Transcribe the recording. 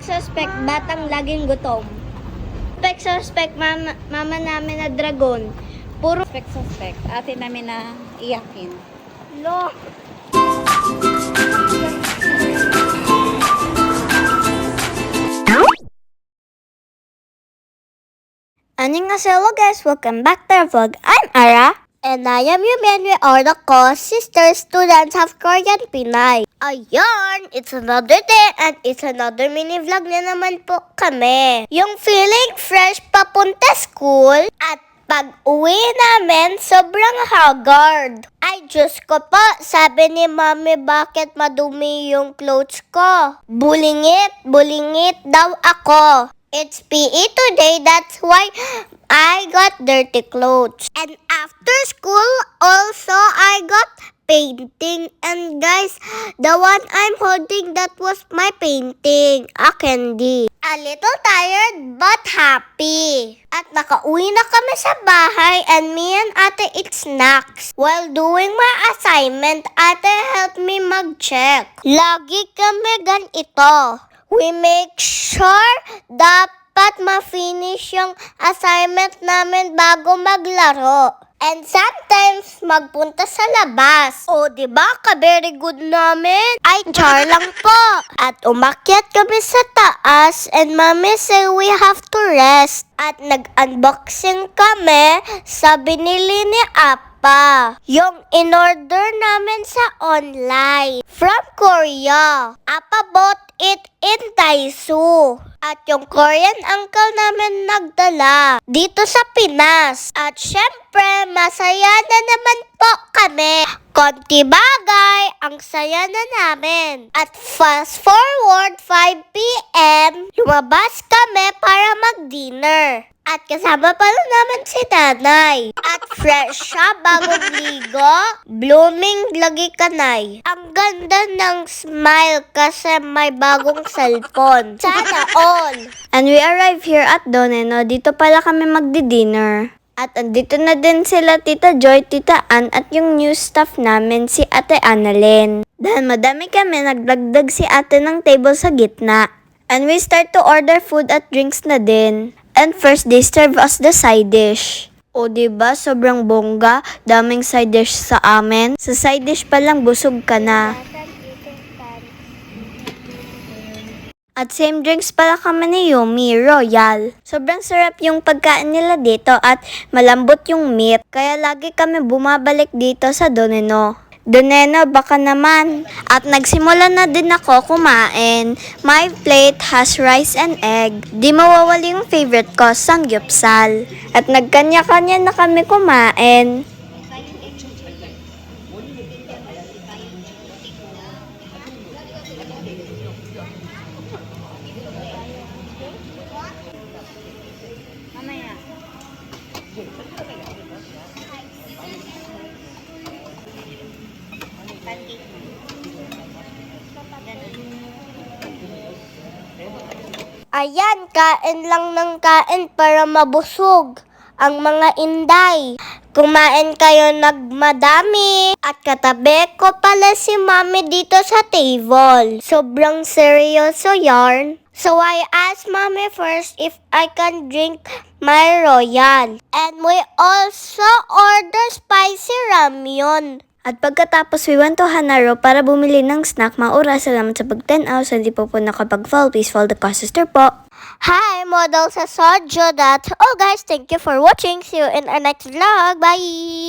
Suspect, batang laging gutom. Suspect, mama namin na dragon. Puro Suspect. Ate namin na iyakin. lo. Annyeonghaseyo guys, welcome back to our vlog. I'm Ara. And I am Yumin. We are the co-sister students of Korean Pinay. Ayan, it's another day and it's another mini vlog na naman po kami. Yung feeling fresh papunta school at pag-uwi namin, sobrang haggard. Ay, Diyos ko po, sabi ni Mami, bakit madumi yung clothes ko? Bulingit daw ako. It's PE today, that's why I got dirty clothes. And after school, also I got painting. And guys, the one I'm holding, that was my painting, a candy. A little tired but happy. At nakauwi na kami sa bahay and me and ate eat snacks. While doing my assignment, ate helped me mag-check. Lagi kami ganito. We make sure dapat ma-finish yung assignment namin bago maglaro. And sometimes, magpunta sa labas. O, diba? Ka-very good namin. Ay, char lang po. At umakyat kami sa taas and mami say we have to rest. At nag-unboxing kami sa binili ni Apa. Yung in-order namin sa online. From Korea. Apa bought it in Daiso. At yung Korean uncle namin nagdala dito sa Pinas. At syempre, masaya na naman po kami. Konti bagay, ang saya na namin. At fast forward 5 p.m., lumabas kami para mag-dinner. At kasama pala namin si nanay. At fresh siya bagong ligo. Blooming lagi kanay. Ang ganda ng smile kasi may bagong cellphone. Sana all. And we arrive here at Doneno. Dito pala kami magdi-dinner. At andito na din sila Tita Joy, Tita Ann at yung new staff namin si Ate Annalyn. Dahil madami kami, nagdagdag si ate ng table sa gitna. And we start to order food at drinks na din. And first, they serve us the side dish. O diba, sobrang bongga, daming side dish sa amin. Sa side dish pa lang, busog ka na. At same drinks pala kami ni Yumi, Royal. Sobrang sarap yung pagkain nila dito at malambot yung meat. Kaya lagi kami bumabalik dito sa Doneno. Doneno, baka naman. At nagsimula na din ako kumain. My plate has rice and egg. Di mawawala yung favorite ko, samgyeopsal. At nagkanya-kanya na kami kumain. Mamaya. Ayan, kain lang ng kain para mabusog ang mga inday. Kumain kayo nagmadami. At katabi ko pala si Mami dito sa table. Sobrang seryoso yarn. So I asked Mami first if I can drink my Royal. And we also order spicy ramyun. At pagkatapos, we went to Hanaro para bumili ng snack. Maura, salamat sa pag-10 Sa hindi po nakapag-follow, please follow the co-sister po. Hi, model sa Sojo that. Oh guys, thank you for watching. See you in our next vlog. Bye!